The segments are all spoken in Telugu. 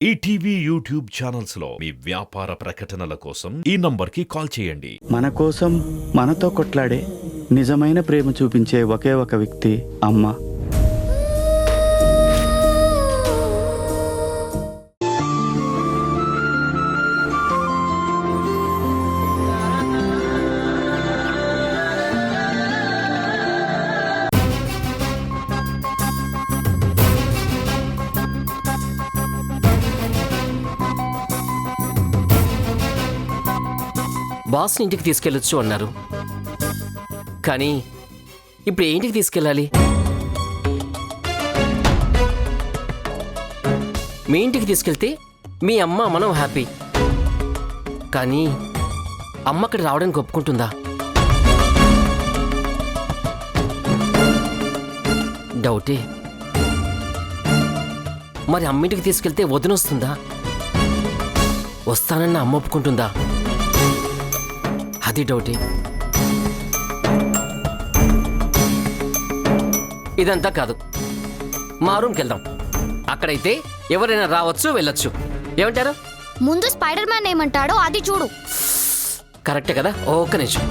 ఈటీవీ యూట్యూబ్ ఛానల్స్ లో మీ వ్యాపార ప్రకటనల కోసం ఈ నంబర్కి కాల్ చేయండి. మన కోసం మనతో కొట్లాడే నిజమైన ప్రేమ చూపించే ఒకే ఒక వ్యక్తి అమ్మ. బాస్ని ఇంటికి తీసుకెళ్ళొచ్చు అన్నారు, కానీ ఇప్పుడు ఏ ఇంటికి తీసుకెళ్ళాలి? మీ ఇంటికి తీసుకెళ్తే మీ అమ్మ మనం హ్యాపీ, కానీ అమ్మ అక్కడ రావడానికి ఒప్పుకుంటుందా? డౌటే. మరి అమ్మింటికి తీసుకెళ్తే వదినొస్తుందా? వస్తానన్న అమ్మ ఒప్పుకుంటుందా? అది డౌటే. ఇదంతా కాదు, మా రూమ్కి వెళ్దాం. అక్కడైతే ఎవరైనా రావచ్చు వెళ్ళొచ్చు. ఏమంటారు? ముందు స్పైడర్ మ్యాన్ ఏమంటాడో అది చూడు. కరెక్టే కదా. ఒక్క నిమిషం.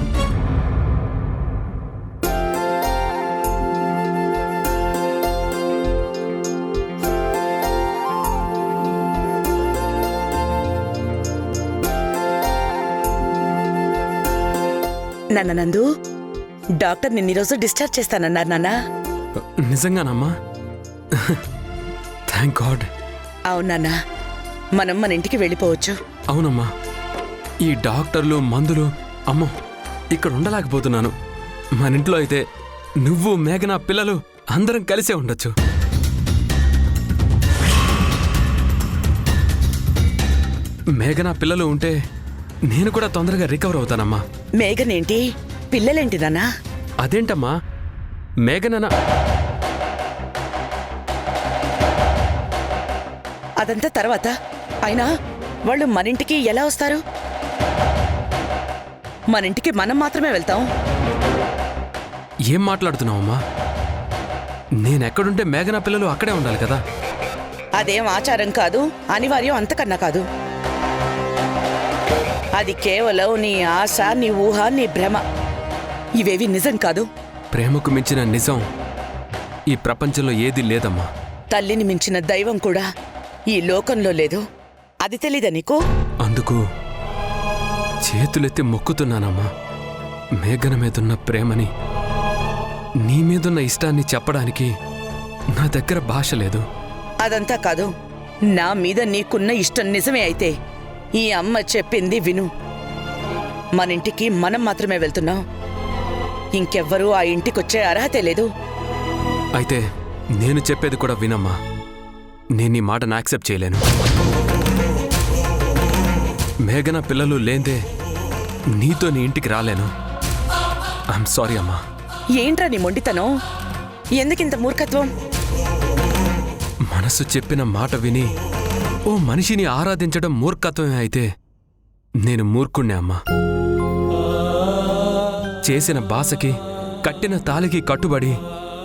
నాన్న నందు, డాక్టర్ నిన్న ఈరోజు డిశ్చార్జ్ చేస్తానన్నారు నాన్న. నిజంగానమ్మా? Thank God. అవునన్నా, మనం మన ఇంటికి వెళ్ళిపోవచ్చు. అవునమ్మా, ఈ డాక్టర్లు మందులు అమ్మో ఇక్కడ ఉండలేకపోతున్నాను. మన ఇంట్లో అయితే నువ్వు మేఘన పిల్లలు అందరం కలిసే ఉండొచ్చు. మేఘన పిల్లలు ఉంటే నేను కూడా తొందరగా రికవర్ అవుతానమ్మా. మేఘనేంటి, పిల్లలేంటి నాన్నా? అదేంటమ్మా మేఘన? అదంతా తర్వాత. అయినా వాళ్ళు మన ఇంటికి ఎలా వస్తారు? మన ఇంటికి మనం మాత్రమే వెళ్తాం. ఏం మాట్లాడుతున్నావమ్మా? నేనెక్కడుంటే మేఘన పిల్లలు అక్కడే ఉండాలి కదా. అదేం ఆచారం కాదు, అనివార్యం అంతకన్నా కాదు. అది కేవలం నీ ఆశ, నీ ఊహ, నీ భ్రమ. ఇవేవి నిజం కాదు. ప్రేమకు మించిన నిజం ఈ ప్రపంచంలో ఏదీ లేదమ్మా. తల్లిని మించిన దైవం కూడా ఈ లోకంలో లేదు. అది తెలీదా నీకు? అందుకు చేతులెత్తి మొక్కుతున్నానమ్మా. మేఘన మీదున్న ప్రేమని, నీ మీదున్న ఇష్టాన్ని చెప్పడానికి నా దగ్గర భాష లేదు. అదంతా కాదు, నా మీద నీకున్న ఇష్టం నిజమే అయితే ఈ అమ్మ చెప్పింది విను. మన ఇంటికి మనం మాత్రమే వెళ్తున్నాం. ఇంకెవ్వరూ ఆ ఇంటికొచ్చే అర్హతే లేదు. అయితే నేను చెప్పేది కూడా వినమ్మా. నేను ఈ మాటను యాక్సెప్ట్ చేయలేను. మేఘన పిల్లలు లేందే నీతో నీ ఇంటికి రాలేను. ఐఎమ్ సారీ అమ్మా. ఏంట్రా నీ మొండితనం? ఎందుకింత మూర్ఖత్వం? మనసు చెప్పిన మాట విని ఓ మనిషిని ఆరాధించడం మూర్ఖత్వమే అయితే నేను మూర్ఖుణ్ణే అమ్మా. చేసిన బాసకి, కట్టిన తాలికి కట్టుబడి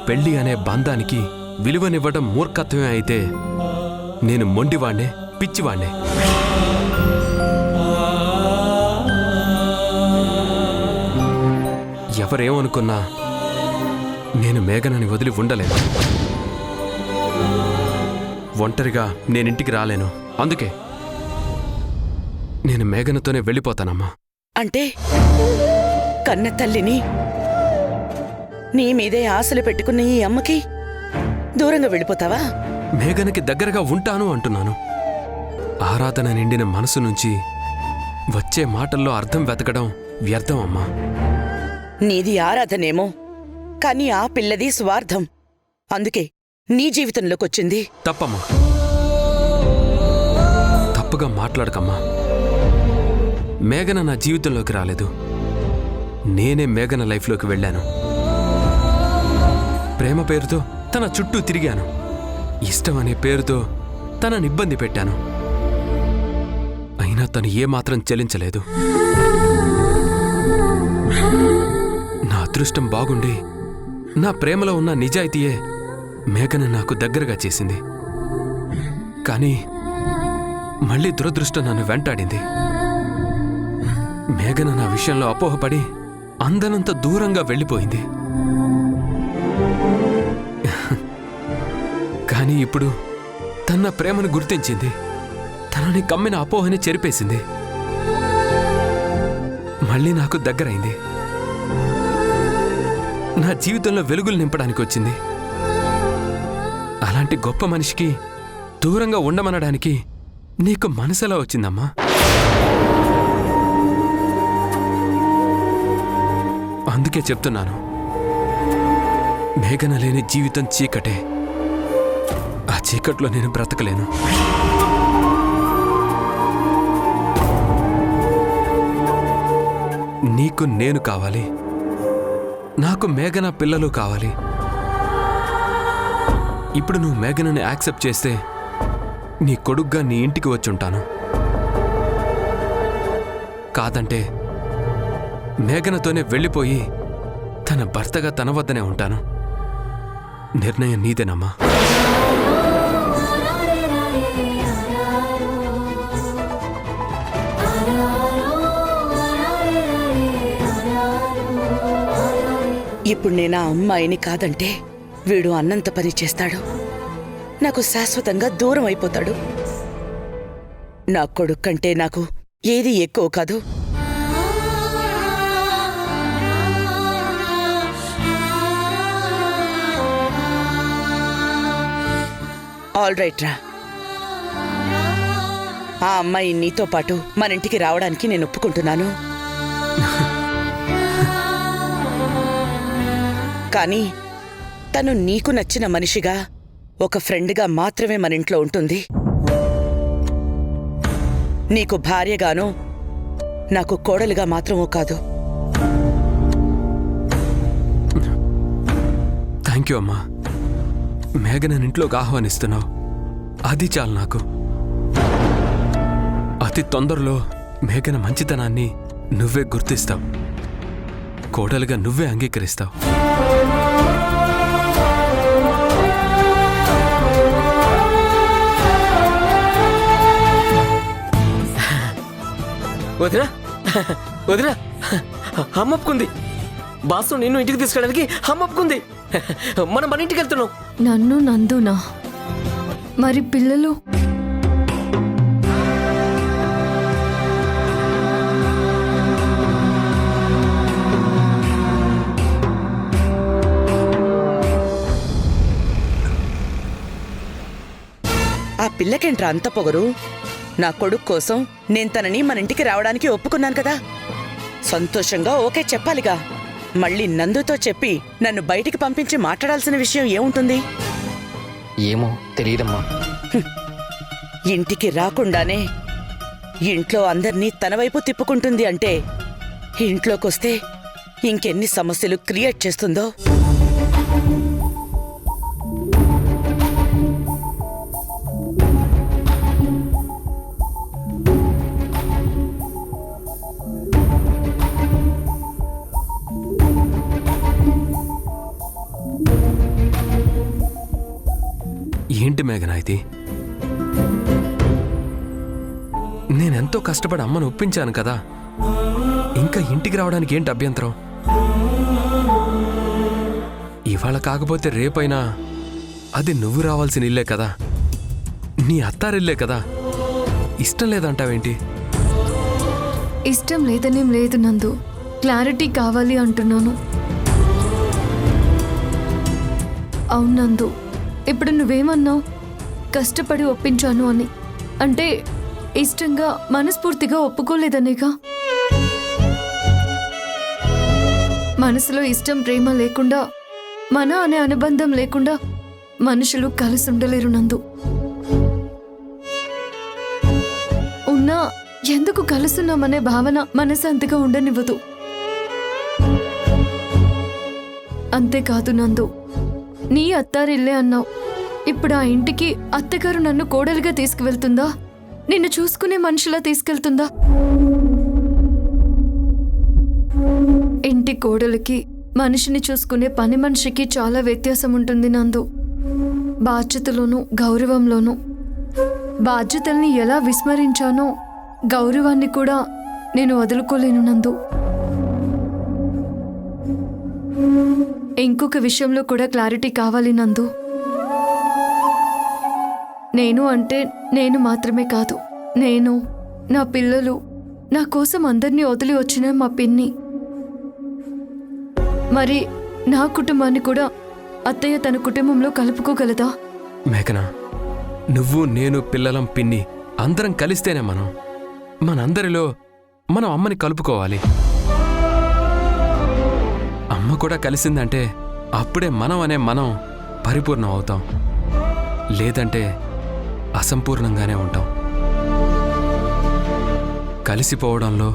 పెళ్లి అనే బంధానికి విలువనివ్వడం మూర్ఖత్వమే అయితే నేను మొండివాణ్ణే, పిచ్చివాణ్ణే. ఎవరేమనుకున్నా నేను మేఘనని వదిలి ఉండలేను. ఒంటరిగా నేనింటికి రాలేను. అందుకే నేను మేఘనతోనే వెళ్ళిపోతానమ్మా. అంటే కన్న తల్లిని, నీ మీదే ఆశలు పెట్టుకున్న ఈ అమ్మకి దూరంగా వెళ్ళిపోతావా? మేఘనకి దగ్గరగా ఉంటాను అంటున్నాను. ఆరాధన నిండిన మనసు నుంచి వచ్చే మాటల్లో అర్థం వెతకడం వ్యర్థం అమ్మా. నీది ఆరాధనేమో, కానీ ఆ పిల్లది స్వార్థం. అందుకే నీ జీవితంలోకొచ్చింది. తప్పమ్మా, తప్పుగా మాట్లాడకమ్మా. మేఘన నా జీవితంలోకి రాలేదు. నేనే మేఘన లైఫ్లోకి వెళ్ళాను. ప్రేమ పేరుతో తన చుట్టూ తిరిగాను. ఇష్టం అనే పేరుతో తనని ఇబ్బంది పెట్టాను. అయినా తను ఏమాత్రం చెలించలేదు. నా అదృష్టం బాగుండి నా ప్రేమలో ఉన్న నిజాయితీయే మేఘన నాకు దగ్గరగా చేసింది. కానీ మళ్ళీ దురదృష్టం నన్ను వెంటాడింది. మేఘన నా విషయంలో అపోహపడి అందనంత దూరంగా వెళ్ళిపోయింది. కానీ ఇప్పుడు తన ప్రేమను గుర్తించింది, తనని కమ్మిన అపోహని చెరిపేసింది, మళ్ళీ నాకు దగ్గరైంది, నా జీవితంలో వెలుగులు నింపడానికి వచ్చింది. అలాంటి గొప్ప మనిషికి దూరంగా ఉండమనడానికి నీకు మనసులా వచ్చిందమ్మా? అందుకే చెప్తున్నాను, మేఘన లేని జీవితం చీకటే. ఆ చీకట్లో నేను బ్రతకలేను. నీకు నేను కావాలి, నాకు మేఘన పిల్లలు కావాలి. ఇప్పుడు నువ్వు మేఘనని యాక్సెప్ట్ చేస్తే నీ కొడుగ్గా నీ ఇంటికి వచ్చుంటాను. కాదంటే మేఘనతోనే వెళ్ళిపోయి తన భర్తగా తన వద్దనే ఉంటాను. నిర్ణయం నీదేనమ్మా. ఇప్పుడు నేను ఆ అమ్మాయిని కాదంటే వీడు అన్నంత పని చేస్తాడు, నాకు శాశ్వతంగా దూరం అయిపోతాడు. నా కొడుకు కంటే నాకు ఏది ఎక్కువ కాదు. ఆల్ రైట్ రా, ఆ అమ్మాయి నీతో పాటు మన ఇంటికి రావడానికి నేను ఒప్పుకుంటున్నాను. కానీ తను నీకు నచ్చిన మనిషిగా, ఒక ఫ్రెండ్గా మాత్రమే మన ఇంట్లో ఉంటుంది. నీకు భార్యగానో నాకు కోడలుగా మాత్రమో కాదు. థ్యాంక్ యూ అమ్మా. మేఘన ఇంట్లోకి ఆహ్వానిస్తున్నావు, అది చాలు నాకు. అతి తొందరలో మేఘన మంచితనాన్ని నువ్వే గుర్తిస్తావు, కోడలుగా నువ్వే అంగీకరిస్తావు. వదినా వదినా, అమ్మ ఒప్పుకుంది. బాసు నిన్ను ఇంటికి తీసుకెళ్ళడానికి అమ్మ ఒప్పుకుంది. మనం మన ఇంటికి వెళ్తున్నాం. నన్ను నందునా? మరి పిల్లలు? ఆ పిల్లకేంట్రా అంత పొగరు? నా కొడుకు కోసం నేను తనని మన ఇంటికి రావడానికి ఒప్పుకున్నాను కదా, సంతోషంగా ఓకే చెప్పాలిగా. మళ్ళీ నందుతో చెప్పి నన్ను బయటికి పంపించి మాట్లాడాల్సిన విషయం ఏముంటుంది? ఏమో తెలియదమ్మా. ఇంటికి రాకుండానే ఇంట్లో అందర్నీ తన వైపు తిప్పుకుంటుంది అంటే ఇంట్లోకొస్తే ఇంకెన్ని సమస్యలు క్రియేట్ చేస్తుందో. ఏంటి మేఘన ఇది? నేనెంతో కష్టపడి అమ్మను ఒప్పించాను కదా, ఇంకా ఇంటికి రావడానికి ఏంటి అభ్యంతరం? ఇవాళ కాకపోతే రేపైనా అది నువ్వు రావాల్సిన ఇల్లే కదా, నీ అత్తారిల్లే కదా. ఇష్టం లేదంటావేంటి? ఇష్టం లేదనేం లేదు నందు, క్లారిటీ కావాలి అంటున్నాను. అవును నందు, ఇప్పుడు నువ్వేమన్నావు? కష్టపడి ఒప్పించాను అని. అంటే ఇష్టంగా మనస్ఫూర్తిగా ఒప్పుకోలేదనేగా. మనసులో ఇష్టం ప్రేమ లేకుండా, మన అనే అనుబంధం లేకుండా మనుషులు కలిసి ఉండలేరు నందు. ఉన్నా ఎందుకు కలుస్తున్నామనే భావన మనశాంతిగా ఉండనివ్వదు. అంతేకాదు నందు, నీ అత్తారిల్లే అన్నావు. ఇప్పుడు ఆ ఇంటికి అత్తగారు నన్ను కోడలిగా తీసుకువెళ్తుందా? నిన్ను చూసుకునే మనిషిలా తీసుకెళ్తుందా? ఇంటి కోడలికి మనిషిని చూసుకునే పని మనిషికి చాలా వ్యత్యాసం ఉంటుంది నందు, బాధ్యతలోనూ గౌరవంలోనూ. బాధ్యతల్ని ఎలా విస్మరించానో గౌరవాన్ని కూడా నేను వదులుకోలేను నందు. ఇంకొక విషయంలో కూడా క్లారిటీ కావాలి నందు. నేను అంటే నేను మాత్రమే కాదు, నేను, నా పిల్లలు, నా కోసం అందరినీ వదిలి వచ్చిన మా పిన్ని, మరి నా కుటుంబాన్ని కూడా అత్తయ్య తన కుటుంబంలో కలుపుకోగలదా? మేఘనా, నువ్వు నేను పిల్లలం పిన్ని అందరం కలిస్తేనే మనందరిలో మనం అమ్మని కలుపుకోవాలి. అమ్మ కూడా కలిసిందంటే అప్పుడే మనం పరిపూర్ణం అవుతాం, లేదంటే అసంపూర్ణంగానే ఉంటాం. కలిసిపోవడంలో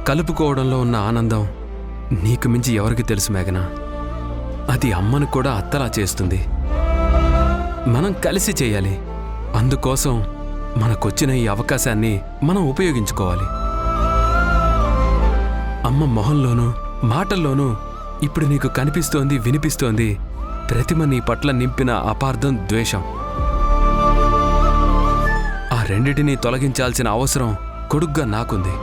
కలుపుకోవడంలో ఉన్న ఆనందం నీకు మించి ఎవరికి తెలుసు మేఘనా? అది అమ్మను కూడా అత్తలా చేస్తుంది. మనం కలిసి చేయాలి. అందుకోసం మనకొచ్చిన ఈ అవకాశాన్ని మనం ఉపయోగించుకోవాలి. అమ్మ మొహంలోనూ మాటల్లోనూ ఇప్పుడు నీకు కనిపిస్తోంది, వినిపిస్తోంది ప్రతిమ నీ పట్ల నింపిన అపార్థం, ద్వేషం. ఆ రెండిటినీ తొలగించాల్సిన అవసరం కొడుగ్గా నాకుంది.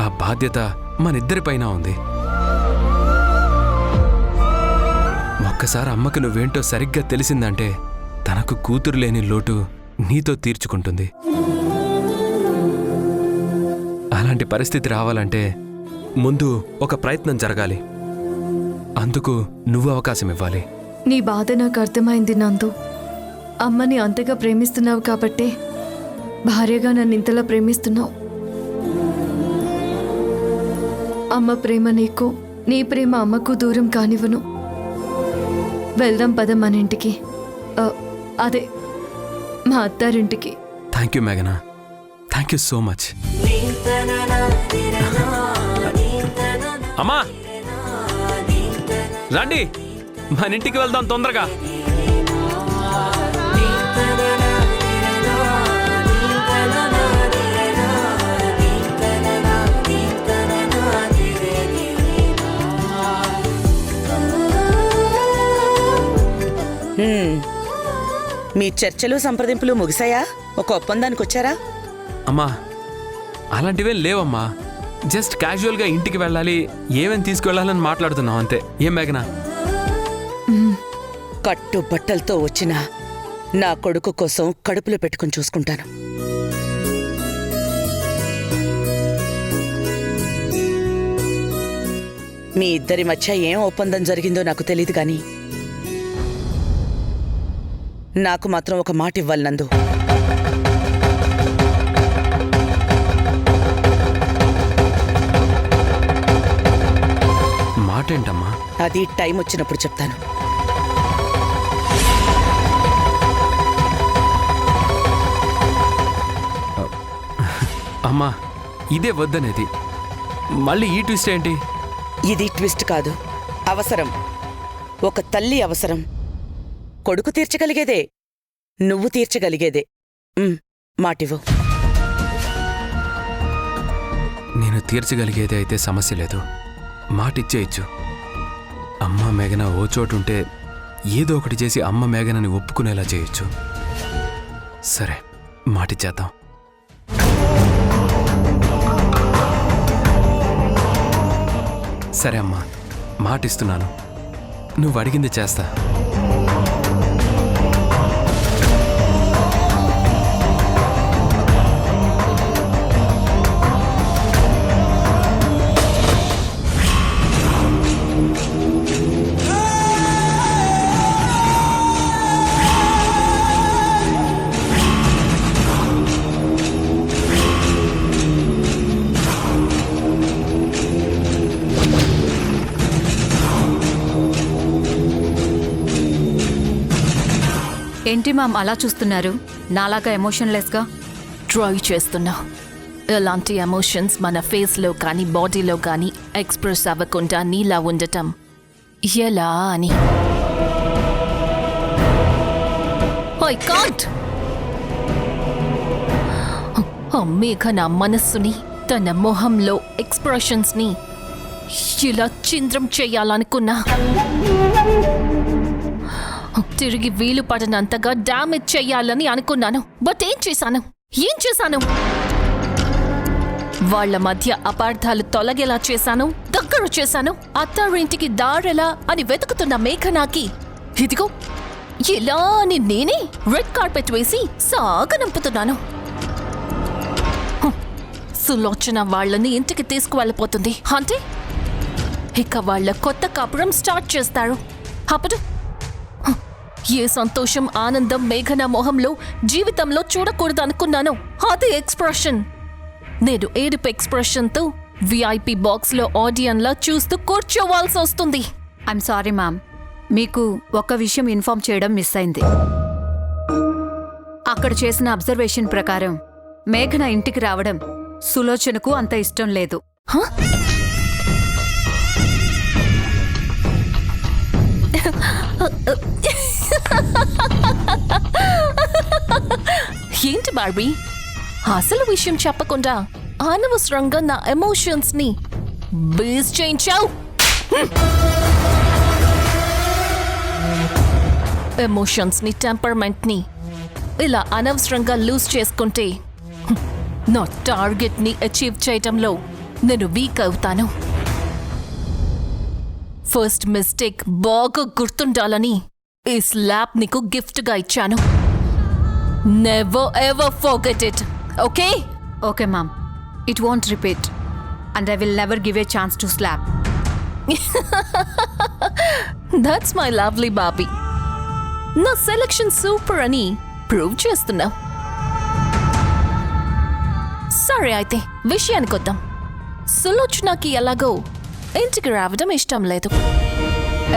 ఆ బాధ్యత మనిద్దరిపైన ఉంది. ఒక్కసారి అమ్మకు నువ్వేంటో సరిగ్గా తెలిసిందంటే తనకు కూతురు లేని లోటు నీతో తీర్చుకుంటుంది. అలాంటి పరిస్థితి రావాలంటే ముందు ఒక ప్రయత్నం జరగాలి. అందుకు నువ్వు అవకాశం ఇవ్వాలి. నీ బాధ నాకు అర్థమైంది నందు. అమ్మని అంతగా ప్రేమిస్తున్నావు కాబట్టే భార్యగా నన్ను ఇంతలా ప్రేమిస్తున్నావు. అమ్మ ప్రేమ నీకు, నీ ప్రేమ అమ్మకు దూరం కానివ్వను. వెళ్దాం పద మన ఇంటికి, అదే మా అత్తారింటికి. థ్యాంక్ యూ మేఘనా, థ్యాంక్ యూ సో మచ్. అమ్మా రండి, మన ఇంటికి వెళ్దాం తొందరగా. మీ చర్చలు సంప్రదింపులు ముగిశాయా? ఒక ఒప్పందానికి వచ్చారా? అమ్మా అలాంటివేం లేవమ్మా. జస్ట్ క్యాజువల్గా ఇంటికి వెళ్ళాలి, ఏమేమి తీసుకువెళ్ళాలని మాట్లాడుతున్నాం అంతే. ఏం మేఘనా? కట్టు బట్టలతో వచ్చిన నా కొడుకు కోసం కడుపులో పెట్టుకుని చూసుకుంటాను. మీ ఇద్దరి మధ్య ఏం ఒప్పందం జరిగిందో నాకు తెలీదు గాని నాకు మాత్రం ఒక మాట ఇవ్వాలి నందు. మాటేంటమ్మా? అది టైం వచ్చినప్పుడు చెప్తాను. అమ్మా ఇదే వద్దనేది, మళ్ళీ ఈ ట్విస్ట్ ఏంటి? ఇది ట్విస్ట్ కాదు, అవసరం. ఒక తల్లి అవసరం కొడుకు తీర్చగలిగేదే, నువ్వు తీర్చగలిగేదే. మాటివ్వు. నేను తీర్చగలిగేది అయితే సమస్య లేదు, మాటిచ్చేయచ్చు. అమ్మ మేఘన ఓ చోటుంటే ఏదో ఒకటి చేసి అమ్మ మేఘనని ఒప్పుకునేలా చేయొచ్చు. సరే, మాటిచ్చేద్దాం. సరే అమ్మా, మాటిస్తున్నాను. నువ్వు అడిగింది చేస్తా. ఏంటి మామ్ అలా చూస్తున్నారు? నాలాగా ఎమోషన్లెస్గా ట్రై చేస్తున్నా. ఎలాంటి ఎమోషన్స్ మన ఫేస్లో కానీ బాడీలో కానీ ఎక్స్ప్రెస్ అవ్వకుండా నీలా ఉండటం ఎలా అని. I can't. మేఘ నా మనస్సుని, తన మొహంలో ఎక్స్ప్రెషన్స్ని ఇలా చింద్రం చేయాలనుకున్నా. తిరిగి వీలు పడనంతగా డామేజ్ చెయ్యాలని అనుకున్నాను. బట్ ఏం చేశాను? వాళ్ళ మధ్య అపార్థాలు తొలగేలా చేశాను, దగ్గర చేశాను. అత్తారింటికి దారెలా అని వెతుకుతున్న మేఘనాకి ఇదిగో ఇలా అని నేనే రెడ్ కార్పెట్ వేసి సాగనంపుతున్నాను. సులోచన వాళ్ళని ఇంటికి తీసుకువెళ్ళిపోతుంది. అంటే ఇక వాళ్ళ కొత్త కాపురం స్టార్ట్ చేస్తారు. అప్పుడు ఏ సంతోషం, ఆనందం మేఘన మొహంలో జీవితంలో చూడకూడదనుకున్నాను అదే ఎక్స్ప్రెషన్. నేను ఏడుపు ఎక్స్ప్రెషన్తో విఐపి బాక్స్లో ఆడియన్లా చూస్తూ కూర్చోవాల్సి వస్తుంది. ఐఎమ్ సారీ మ్యామ్, మీకు ఒక్క విషయం ఇన్ఫార్మ్ చేయడం మిస్ అయింది. అక్కడ చేసిన అబ్జర్వేషన్ ప్రకారం మేఘన ఇంటికి రావడం సులోచనకు అంత ఇష్టం లేదు. ఏంటి బార్బీ, అసలు విషయం చెప్పకుండా అనవసరంగా నా ఎమోషన్స్ ని బేస్ చేయించావు. ఎమోషన్స్ ని, టెంపర్మెంట్ ని ఇలా అనవసరంగా లూజ్ చేసుకుంటే నా టార్గెట్ ని అచీవ్ చేయటంలో నేను వీక్ అవుతాను. ఫస్ట్ మిస్టేక్ బాగా గుర్తుండాలని ఈ స్లాబ్ నీకు గిఫ్ట్ గా ఇచ్చాను. Never ever forget it, okay? Okay ma'am, it won't repeat and I will never give a chance to slap. That's my lovely Bobby. నా సెలక్షన్ సూపర్ అని ప్రూవ్ చేస్తున్నావు. సరే అయితే విషయానికి వద్దాం. సులోచనకి ఎలాగో ఇంటికి రావడం ఇష్టం లేదు.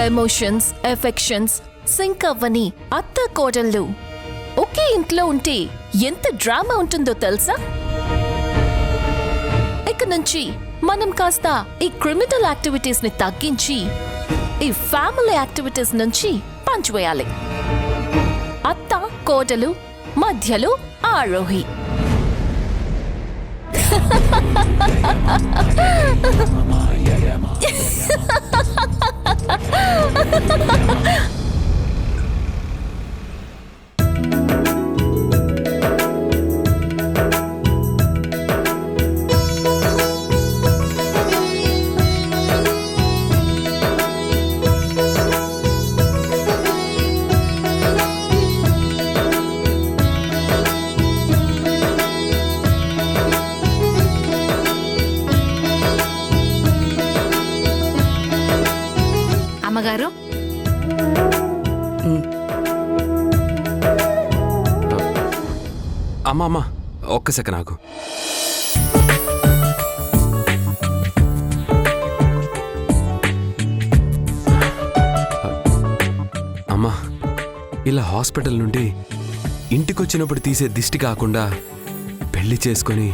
ఎమోషన్స్, ఎఫెక్షన్స్ సింక్ అవ్వని అత్త కోడళ్ళు ఒకే ఇంట్లో ఉంటే ఎంత డ్రామా ఉంటుందో తెలుసా? ఇక నుంచి మనం కాస్త ఈ క్రిమినల్ యాక్టివిటీస్ ని తగ్గించి ఈ ఫ్యామిలీ యాక్టివిటీస్ నుంచి పంచివేయాలి. అత్త కోడలు మధ్యలో ఆరోహి. అమ్మగారు, అమ్మా ఒక్క సెకండ్ ఆగు. అమ్మా, ఇలా హాస్పిటల్ నుండి ఇంటికొచ్చినప్పుడు తీసే దిష్టి కాకుండా పెళ్లి చేసుకొని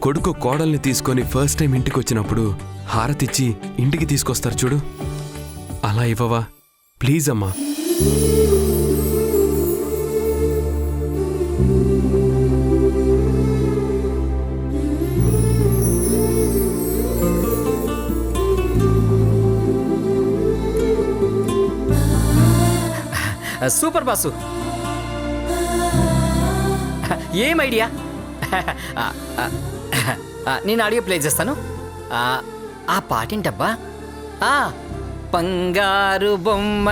కొడుకు కోడల్ని తీసుకొని ఫస్ట్ టైం ఇంటికొచ్చినప్పుడు హారతిచ్చి ఇంటికి తీసుకొస్తారు చూడు, అలా ఇవ్వవా ప్లీజ్ అమ్మా. సూపర్ బాసు, ఏం ఐడియా. నేను ఆడియో ప్లే చేస్తాను. ఆ పాటేంటబ్బా? బంగారు బొమ్మ.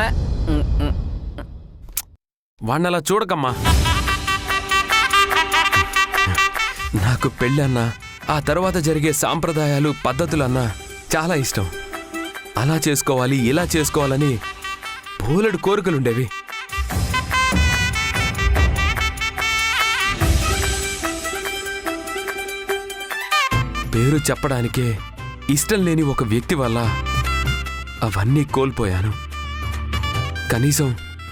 వాణ్ణలా చూడకమ్మా. నాకు పెళ్ళన్నా ఆ తర్వాత జరిగే సాంప్రదాయాలు, పద్ధతులన్నా చాలా ఇష్టం. అలా చేసుకోవాలి, ఇలా చేసుకోవాలని బోలెడు కోరికలుండేవి. పేరు చెప్పడానికే ఇష్టం లేని ఒక వ్యక్తి వల్ల అవన్నీ కోల్పోయాను. కనీసం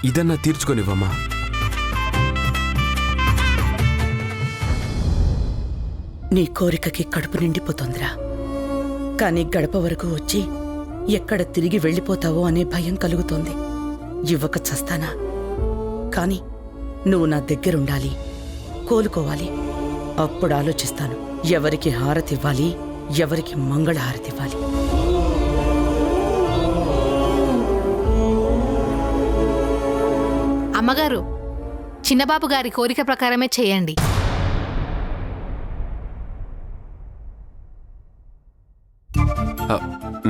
ఇదన్నా తీర్చుకొనివ్వమ్మా. నీ కోరికకి కడుపు నిండిపోతోందిరా. కానీ గడప వరకు వచ్చి ఎక్కడ తిరిగి వెళ్ళిపోతావో అనే భయం కలుగుతోంది. ఇవ్వక చస్తానా? కానీ నువ్వు నా దగ్గరుండాలి, కోలుకోవాలి. అప్పుడు ఆలోచిస్తాను ఎవరికి హారతివ్వాలి, ఎవరికి మంగళహారతివ్వాలి. అమ్మగారు చిన్నబాబు గారి కోరిక ప్రకారమే చేయండి.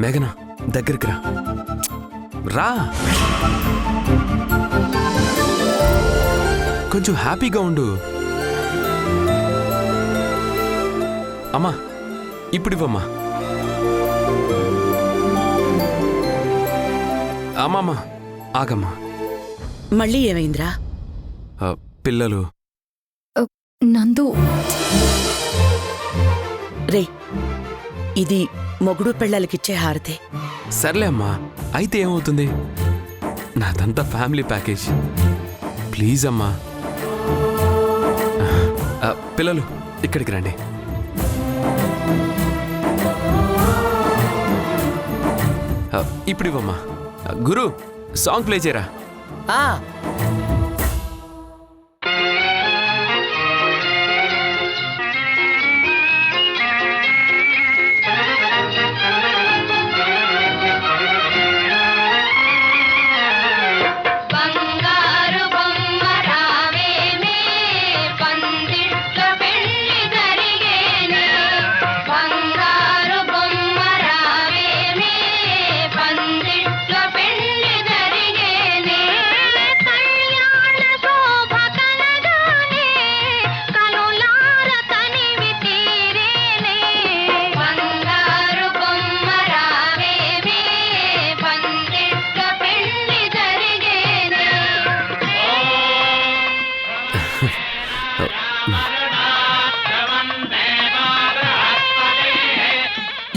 మేఘనా దగ్గరికి రా. రా, కొంచెం హ్యాపీగా ఉండు. అమ్మా ఇప్పుడు ఇవ్వమ్మా. అమ్మమ్మా ఆగమ్మా. మళ్ళీ ఏమైందిరా? పిల్లలు నందు, రే, ఇది మొగుడు పెళ్ళాలకిచ్చే హారతే. సర్లే అమ్మా, అయితే ఏమవుతుంది? నాదంతా ఫ్యామిలీ ప్యాకేజ్. ప్లీజ్ అమ్మా. పిల్లలు ఇక్కడికి రండి. ఇప్పుడు ఇవ్వమ్మా. గురు, సాంగ్ ప్లే చేయరా. ఆ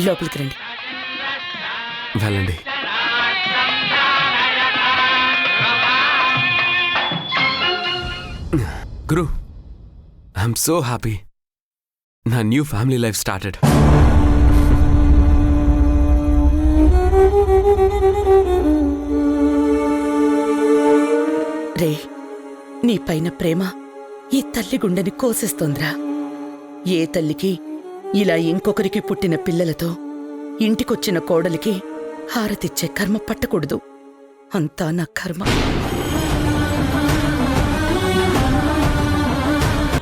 లోపలికి రండి. వెళ్ళండి. గురు, ఐఎమ్ సో హ్యాపీ. నా న్యూ ఫ్యామిలీ లైఫ్ స్టార్టెడ్. రే, నీ పైన ప్రేమ ఈ తల్లి గుండెని కోసేస్తోందిరా. ఏ తల్లికి ఇలా ఇంకొకరికి పుట్టిన పిల్లలతో ఇంటికొచ్చిన కోడలికి హారతిచ్చే కర్మ పట్టకూడదు. అంతా నా కర్మ.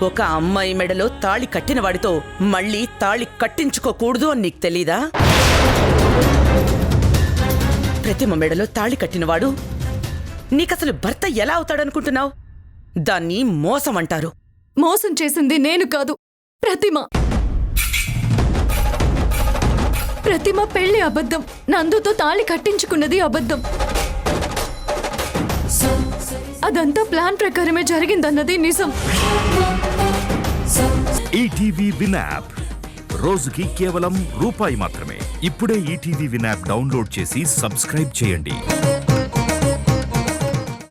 ఒక అమ్మాయి మెడలో తాళి కట్టినవాడితో మళ్ళీ తాళి కట్టించుకోకూడదు అని నీకు తెలీదా? ప్రతిమ మెడలో తాళి కట్టినవాడు నీకసలు భర్త ఎలా అవుతాడనుకుంటున్నావు? దాన్ని మోసం అంటారు. మోసం చేసింది నేను కాదు, ప్రతిమ. ప్రతిమ పెళ్లి అబద్ధం, నందుతో తాళి కట్టించుకున్నది అబద్ధం. అదంతా ప్లాన్ ప్రకారమే జరిగిందన్నది నిజం. ఈటీవీ విన్ యాప్ రోజుకి కేవలం రూపాయి మాత్రమే. ఇప్పుడే ఈటీవీ విన్ యాప్ డౌన్లోడ్ చేసి సబ్స్క్రైబ్ చేయండి.